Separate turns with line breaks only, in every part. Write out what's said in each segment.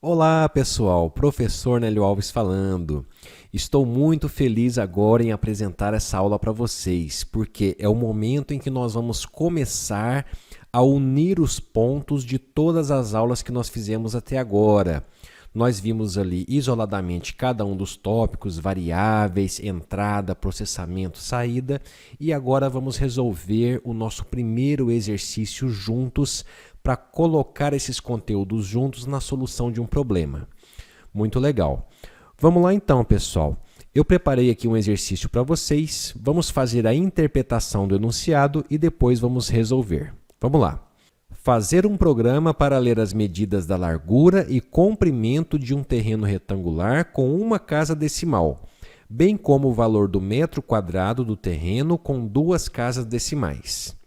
Olá pessoal, professor Nélio Alves falando. Estou muito feliz agora em apresentar essa aula para vocês, porque é o momento em que nós vamos começar a unir os pontos de todas as aulas que nós fizemos até agora. Nós vimos ali isoladamente cada um dos tópicos, variáveis, entrada, processamento, saída, e agora vamos resolver o nosso primeiro exercício juntos para colocar esses conteúdos juntos na solução de um problema. Muito legal. Vamos lá então, pessoal. Eu preparei aqui um exercício para vocês, vamos fazer a interpretação do enunciado e depois vamos resolver. Vamos lá. Fazer um programa para ler as medidas da largura e comprimento de um terreno retangular com uma casa decimal, bem como o valor do metro quadrado do terreno com duas casas decimais.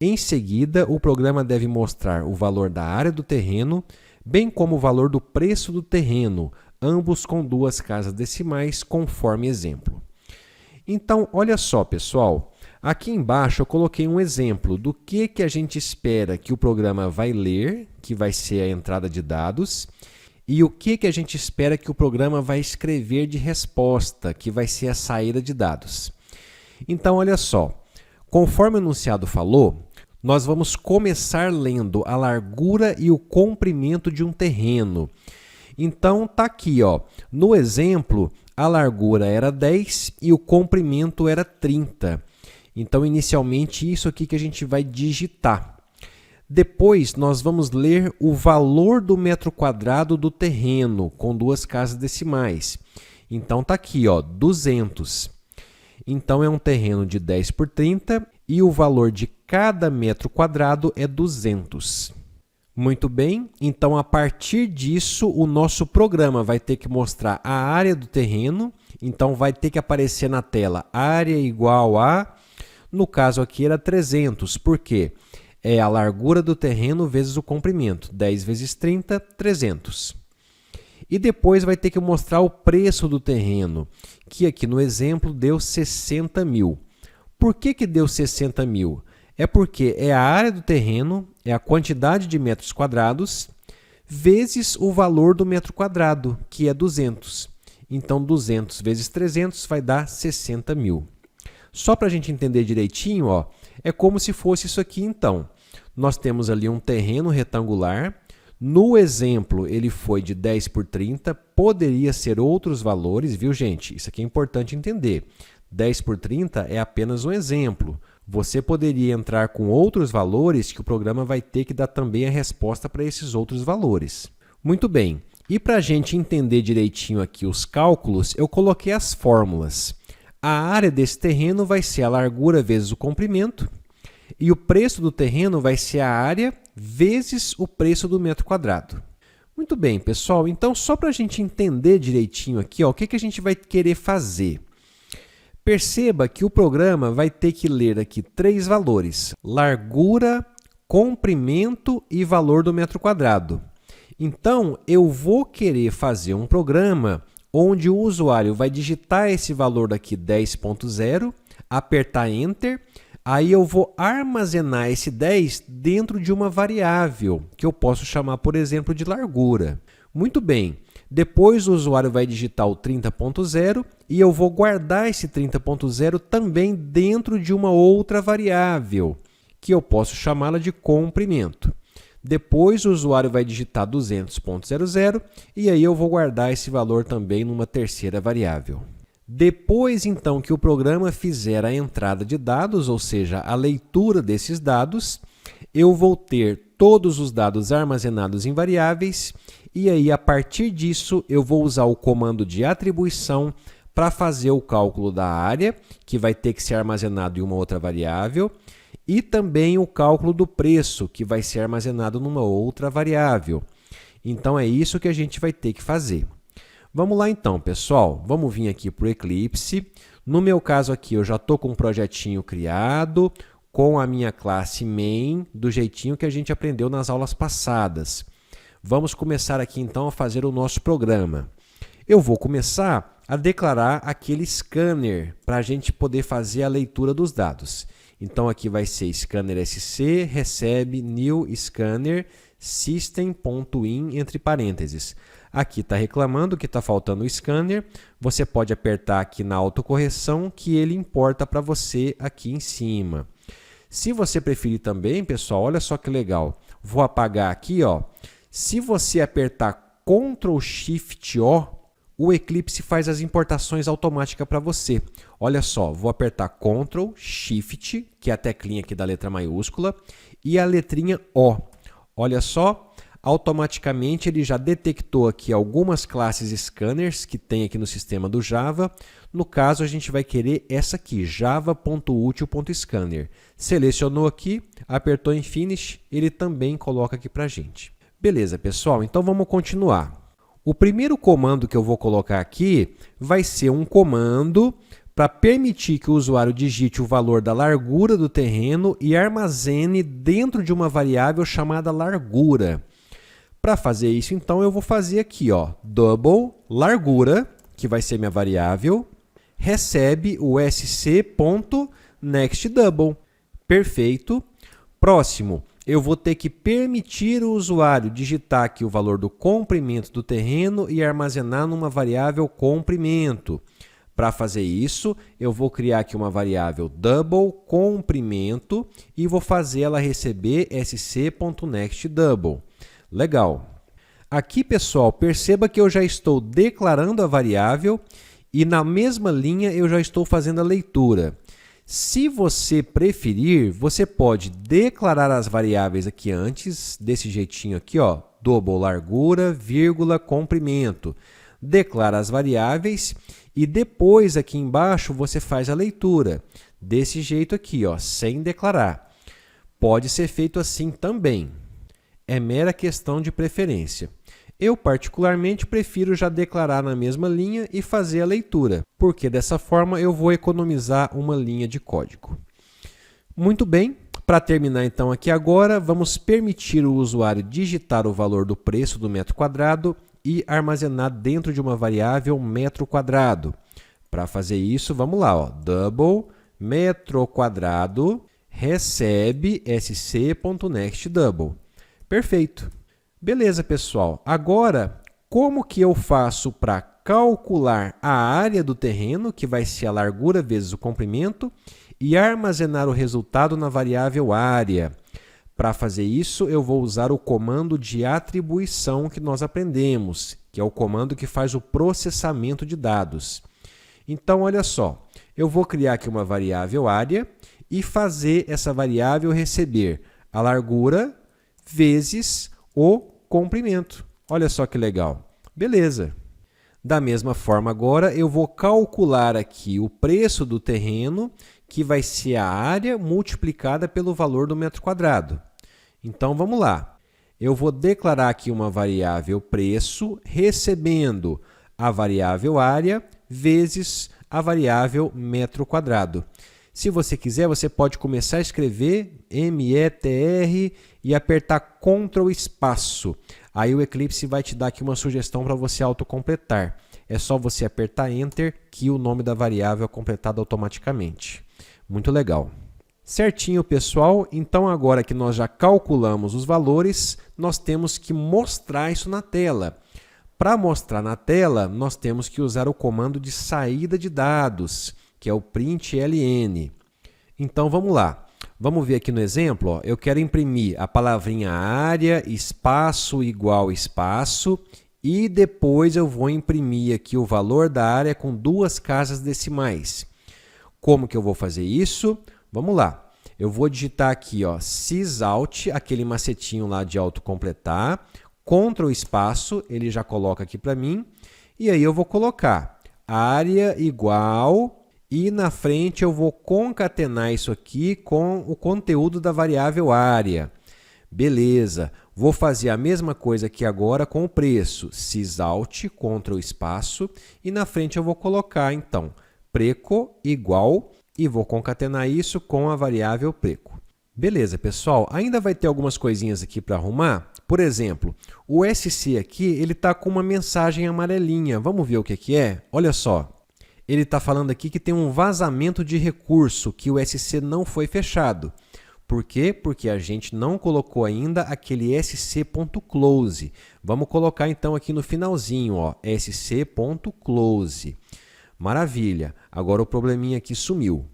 Em seguida, o programa deve mostrar o valor da área do terreno, bem como o valor do preço do terreno, ambos com duas casas decimais, conforme exemplo. Então, olha só, pessoal. Aqui embaixo eu coloquei um exemplo do que a gente espera que o programa vai ler, que vai ser a entrada de dados, e o que a gente espera que o programa vai escrever de resposta, que vai ser a saída de dados. Então, olha só. Conforme o enunciado falou, nós vamos começar lendo a largura e o comprimento de um terreno. Então, está aqui, ó, no exemplo, a largura era 10 e o comprimento era 30. Então, inicialmente, isso aqui que a gente vai digitar. Depois, nós vamos ler o valor do metro quadrado do terreno, com duas casas decimais. Então, está aqui, ó, 200. Então, é um terreno de 10 por 30 e o valor de cada metro quadrado é 200. Muito bem, então a partir disso o nosso programa vai ter que mostrar a área do terreno, então vai ter que aparecer na tela área igual a, no caso aqui era 300, por quê? É a largura do terreno vezes o comprimento, 10 vezes 30, 300. E depois vai ter que mostrar o preço do terreno, que aqui no exemplo deu 60 mil. Por que deu 60 mil? É porque é a área do terreno, é a quantidade de metros quadrados, vezes o valor do metro quadrado, que é 200. Então, 200 vezes 300 vai dar 60 mil. Só para a gente entender direitinho, ó, é como se fosse isso aqui então. Nós temos ali um terreno retangular. No exemplo, ele foi de 10 por 30, poderia ser outros valores, viu, gente? Isso aqui é importante entender. 10 por 30 é apenas um exemplo. Você poderia entrar com outros valores que o programa vai ter que dar também a resposta para esses outros valores. Muito bem. E para a gente entender direitinho aqui os cálculos, eu coloquei as fórmulas. A área desse terreno vai ser a largura vezes o comprimento e o preço do terreno vai ser a área vezes o preço do metro quadrado. Muito bem, pessoal. Então, só para a gente entender direitinho aqui, ó, o que a gente vai querer fazer? Perceba que o programa vai ter que ler aqui três valores: largura, comprimento e valor do metro quadrado. Então, eu vou querer fazer um programa onde o usuário vai digitar esse valor daqui 10.0, apertar Enter, aí eu vou armazenar esse 10 dentro de uma variável, que eu posso chamar, por exemplo, de largura. Muito bem. Depois o usuário vai digitar o 30.0 e eu vou guardar esse 30.0 também dentro de uma outra variável, que eu posso chamá-la de comprimento. Depois o usuário vai digitar 200.00 e aí eu vou guardar esse valor também numa terceira variável. Depois, então, que o programa fizer a entrada de dados, ou seja, a leitura desses dados, eu vou ter todos os dados armazenados em variáveis e aí, a partir disso, eu vou usar o comando de atribuição para fazer o cálculo da área, que vai ter que ser armazenado em uma outra variável, e também o cálculo do preço, que vai ser armazenado numa outra variável. Então, é isso que a gente vai ter que fazer. Vamos lá então, pessoal. Vamos vir aqui para o Eclipse. No meu caso aqui, eu já estou com um projetinho criado, com a minha classe main, do jeitinho que a gente aprendeu nas aulas passadas. Vamos começar aqui então a fazer o nosso programa. Eu vou começar a declarar aquele scanner para a gente poder fazer a leitura dos dados. Então aqui vai ser scanner SC, recebe new scanner system.in entre parênteses. Aqui está reclamando que está faltando o scanner. Você pode apertar aqui na autocorreção que ele importa para você aqui em cima. Se você preferir também, pessoal, olha só que legal. Vou apagar aqui, ó. Se você apertar Ctrl Shift O, o Eclipse faz as importações automáticas para você. Olha só, vou apertar Ctrl Shift, que é a teclinha aqui da letra maiúscula, e a letrinha O. Olha só, automaticamente ele já detectou aqui algumas classes scanners que tem aqui no sistema do Java. No caso, a gente vai querer essa aqui, java.util.scanner. Selecionou aqui, apertou em Finish, ele também coloca aqui para a gente. Beleza, pessoal, então vamos continuar. O primeiro comando que eu vou colocar aqui vai ser um comando para permitir que o usuário digite o valor da largura do terreno e armazene dentro de uma variável chamada largura. Para fazer isso, então, eu vou fazer aqui, ó, double largura, que vai ser minha variável, recebe o sc.nextDouble. Perfeito. Próximo, eu vou ter que permitir o usuário digitar aqui o valor do comprimento do terreno e armazenar numa variável comprimento. Para fazer isso, eu vou criar aqui uma variável double comprimento e vou fazer ela receber sc.nextDouble. Legal. Aqui, pessoal, perceba que eu já estou declarando a variável e na mesma linha eu já estou fazendo a leitura. Se você preferir, você pode declarar as variáveis aqui antes, desse jeitinho aqui, ó, double largura, vírgula, comprimento. Declara as variáveis e depois aqui embaixo você faz a leitura. Desse jeito aqui, ó, sem declarar. Pode ser feito assim também. É mera questão de preferência. Eu, particularmente, prefiro já declarar na mesma linha e fazer a leitura, porque dessa forma eu vou economizar uma linha de código. Muito bem, para terminar então aqui agora, vamos permitir o usuário digitar o valor do preço do metro quadrado e armazenar dentro de uma variável metro quadrado. Para fazer isso, vamos lá, ó, double metro quadrado recebe sc.nextDouble. Perfeito. Beleza, pessoal. Agora, como que eu faço para calcular a área do terreno, que vai ser a largura vezes o comprimento, e armazenar o resultado na variável área? Para fazer isso, eu vou usar o comando de atribuição que nós aprendemos, que é o comando que faz o processamento de dados. Então, olha só, eu vou criar aqui uma variável área e fazer essa variável receber a largura vezes o comprimento. Olha só que legal. Beleza. Da mesma forma, agora, eu vou calcular aqui o preço do terreno, que vai ser a área multiplicada pelo valor do metro quadrado. Então, vamos lá. Eu vou declarar aqui uma variável preço, recebendo a variável área vezes a variável metro quadrado. Se você quiser, você pode começar a escrever METR e apertar Ctrl espaço. Aí o Eclipse vai te dar aqui uma sugestão para você autocompletar. É só você apertar Enter que o nome da variável é completado automaticamente. Muito legal. Certinho, pessoal. Então, agora que nós já calculamos os valores, nós temos que mostrar isso na tela. Para mostrar na tela, nós temos que usar o comando de saída de dados, que é o println. Então, vamos lá. Vamos ver aqui no exemplo, ó. Eu quero imprimir a palavrinha área, espaço, igual, espaço, e depois eu vou imprimir aqui o valor da área com 2 casas decimais. Como que eu vou fazer isso? Vamos lá. Eu vou digitar aqui, ó, sysalт, aquele macetinho lá de autocompletar, Ctrl espaço, ele já coloca aqui para mim, e aí eu vou colocar área igual, e na frente eu vou concatenar isso aqui com o conteúdo da variável área. Beleza, vou fazer a mesma coisa aqui agora com o preço, sysalts, Ctrl espaço, e na frente eu vou colocar então preço igual, e vou concatenar isso com a variável preço. Beleza, pessoal, ainda vai ter algumas coisinhas aqui para arrumar. Por exemplo, o SC aqui ele está com uma mensagem amarelinha. Vamos ver o que é? Olha só. Ele está falando aqui que tem um vazamento de recurso, que o SC não foi fechado. Por quê? Porque a gente não colocou ainda aquele sc.close. Vamos colocar então aqui no finalzinho, ó, sc.close. Maravilha. Agora o probleminha aqui sumiu.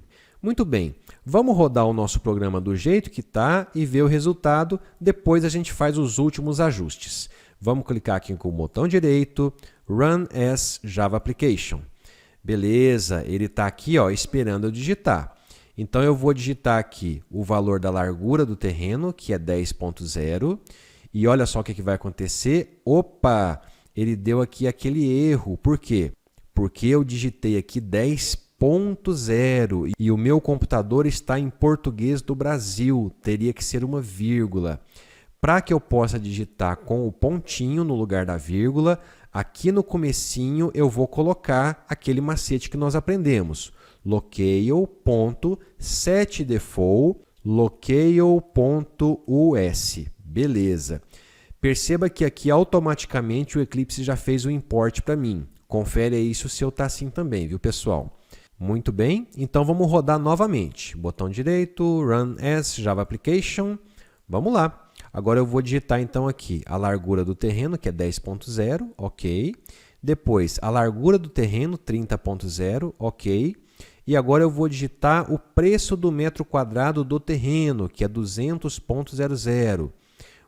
Muito bem. Vamos rodar o nosso programa do jeito que está e ver o resultado. Depois a gente faz os últimos ajustes. Vamos clicar aqui com o botão direito, Run as Java Application. Beleza, ele está aqui ó, esperando eu digitar. Então, eu vou digitar aqui o valor da largura do terreno, que é 10.0. E olha só o que vai acontecer. Opa, ele deu aqui aquele erro. Por quê? Porque eu digitei aqui 10.0 e o meu computador está em português do Brasil. Teria que ser uma vírgula. Para que eu possa digitar com o pontinho no lugar da vírgula, aqui no comecinho eu vou colocar aquele macete que nós aprendemos. Locale.setDefault locale.us. Beleza. Perceba que aqui automaticamente o Eclipse já fez o import para mim. Confere aí se o seu está assim também, viu, pessoal? Muito bem, então vamos rodar novamente. Botão direito, Run as Java Application. Vamos lá. Agora eu vou digitar então aqui a largura do terreno, que é 10.0, ok. Depois a largura do terreno, 30.0, ok. E agora eu vou digitar o preço do metro quadrado do terreno, que é 200.00.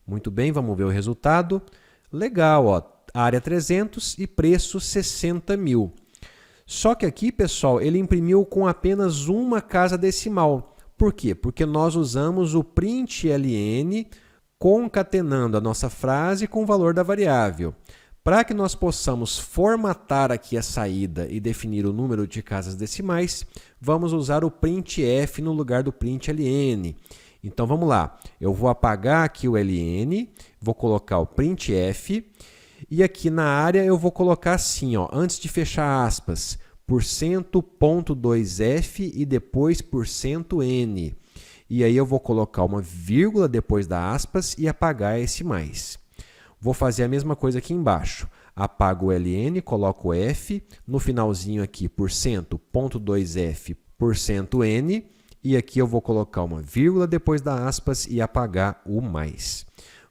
Muito bem, vamos ver o resultado. Legal, ó, área 300 e preço 60 mil. Só que aqui, pessoal, ele imprimiu com apenas uma casa decimal. Por quê? Porque nós usamos o println concatenando a nossa frase com o valor da variável. Para que nós possamos formatar aqui a saída e definir o número de casas decimais, vamos usar o printf no lugar do println. Então, vamos lá. Eu vou apagar aqui o ln, vou colocar o printf, e aqui na área eu vou colocar assim, ó, antes de fechar aspas, %.2f e depois %n. E aí eu vou colocar uma vírgula depois da aspas e apagar esse mais. Vou fazer a mesma coisa aqui embaixo. Apago o ln, coloco o f, no finalzinho aqui, %.2f, %n, e aqui eu vou colocar uma vírgula depois da aspas e apagar o mais.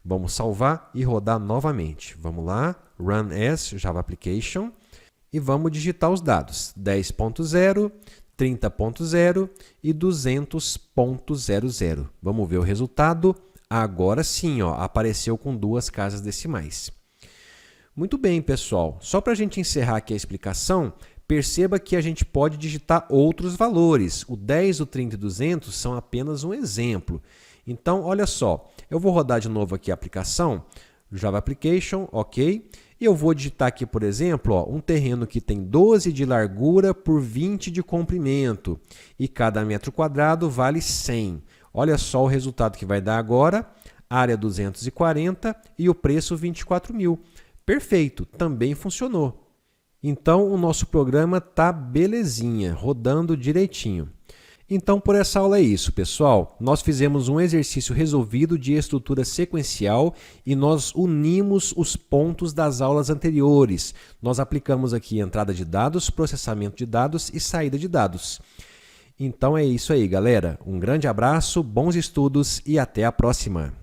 Vamos salvar e rodar novamente. Vamos lá, Run as Java Application, e vamos digitar os dados, 10.0, 30.0 e 200.00. Vamos ver o resultado. Agora sim, ó, apareceu com duas casas decimais. Muito bem, pessoal. Só para a gente encerrar aqui a explicação, perceba que a gente pode digitar outros valores. O 10, o 30 e 200 são apenas um exemplo. Então, olha só, eu vou rodar de novo aqui a aplicação, Java Application, ok. E eu vou digitar aqui, por exemplo, ó, um terreno que tem 12 de largura por 20 de comprimento. E cada metro quadrado vale 100. Olha só o resultado que vai dar agora, área 240 e o preço 24 mil. Perfeito, também funcionou. Então, o nosso programa está belezinha, rodando direitinho. Então, por essa aula é isso, pessoal. Nós fizemos um exercício resolvido de estrutura sequencial e nós unimos os pontos das aulas anteriores. Nós aplicamos aqui entrada de dados, processamento de dados e saída de dados. Então é isso aí, galera. Um grande abraço, bons estudos e até a próxima!